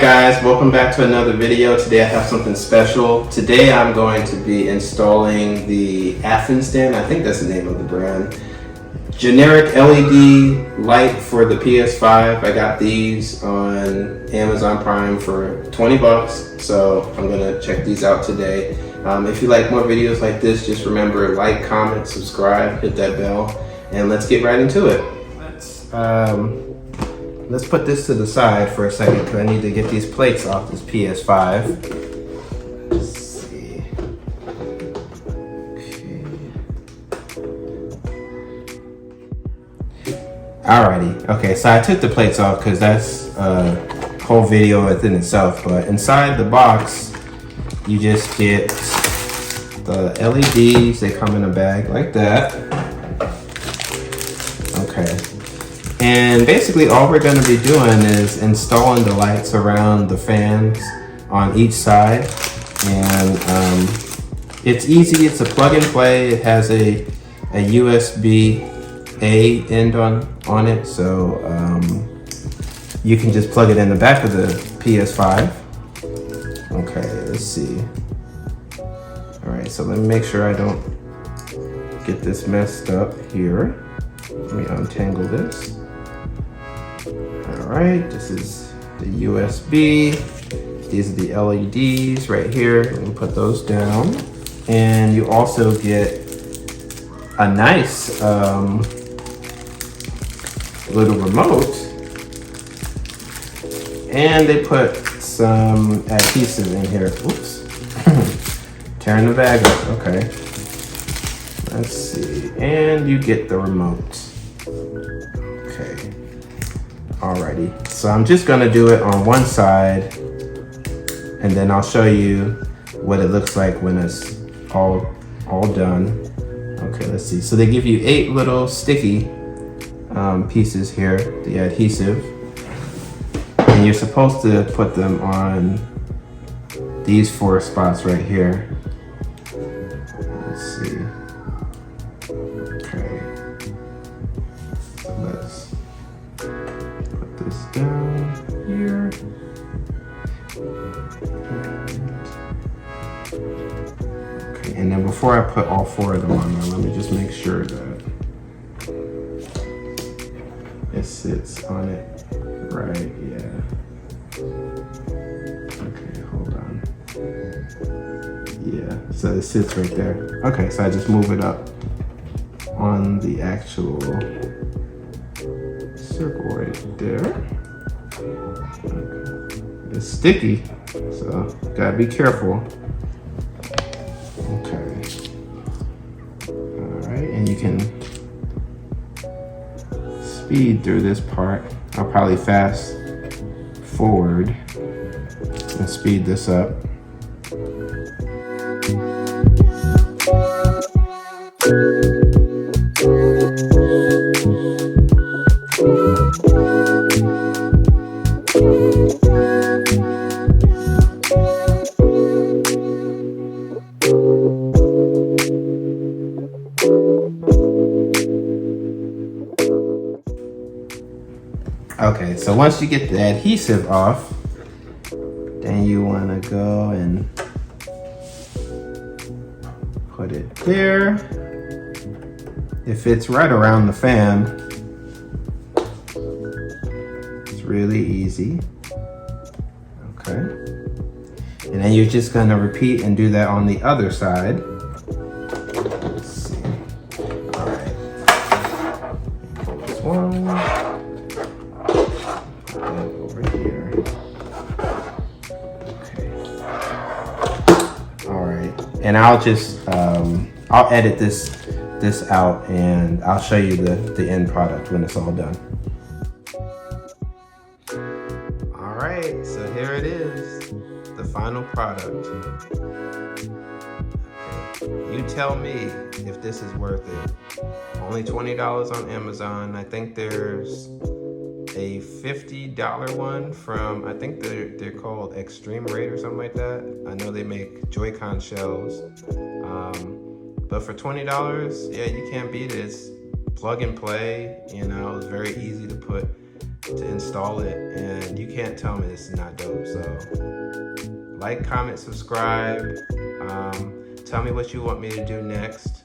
guys, welcome back to another video. Today I have something special. Today I'm going to be installing the Athenstan, I think that's the name of the brand, generic LED light for the PS5. I got these on Amazon Prime for 20 bucks, so I'm gonna check these out today. If you like more videos like this, just remember, like, comment, subscribe, hit that bell, and let's get right into it. Let's put this to the side for a second because I need to get these plates off this PS5. Let's see. Okay. Alrighty. Okay, so I took the plates off because that's a whole video within itself. But inside the box, you just get the LEDs. They come in a bag like that. Okay. And basically all we're going to be doing is installing the lights around the fans on each side. And it's easy. It's a plug and play. It has a USB-A end on it. So you can just plug it in the back of the PS5. Okay, let's see. All right, so let me make sure I don't get this messed up here. Let me untangle this. All right, this is the USB. These are the LEDs right here. And put those down. And you also get a nice little remote. And they put some adhesive in here. Oops. Tearing the bag up. Okay. Let's see. And you get the remote. Okay. Alrighty, so I'm just gonna do it on one side and then I'll show you what it looks like when it's all done. Okay, let's see. So they give you 8 little sticky pieces here, the adhesive. And you're supposed to put them on these 4 spots right here. Let's see. Okay. So let's this down here. Okay, and then before I put all 4 of them on there, let me just make sure that it sits on it right. Yeah. Okay, hold on. Yeah, so it sits right there. Okay, so I just move it up on the actual circle right there. Okay. It's sticky, so gotta be careful. Okay. All right, and you can speed through this part. I'll probably fast forward and speed this up. Okay, so once you get the adhesive off, then you want to go and put it there. It fits right around the fan. It's really easy. Okay. And then you're just going to repeat and do that on the other side. Let's see. All right. Pull this one. Over here. Okay. All right, and I'll just I'll edit this out and I'll show you the end product when it's all done. All right, so here it is, the final product. Okay. You tell me if this is worth it. Only $20 on Amazon. I think there's a $50 one from, I think they're called Extreme Rate or something like that. I know they make Joy-Con shells. But for $20, yeah, you can't beat it. It's plug and play, you know, it's very easy to put to install it, and you can't tell me this is not dope. So like, comment, subscribe. Tell me what you want me to do next.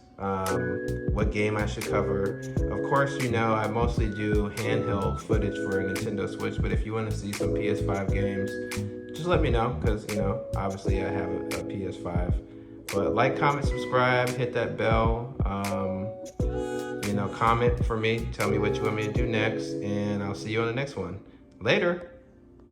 What game I should cover. Of course, you know, I mostly do handheld footage for a Nintendo Switch, but if you want to see some PS5 games, just let me know, because, you know, obviously I have a PS5. But like, comment, subscribe, hit that bell. You know, comment for me, tell me what you want me to do next, and I'll see you on the next one. Later.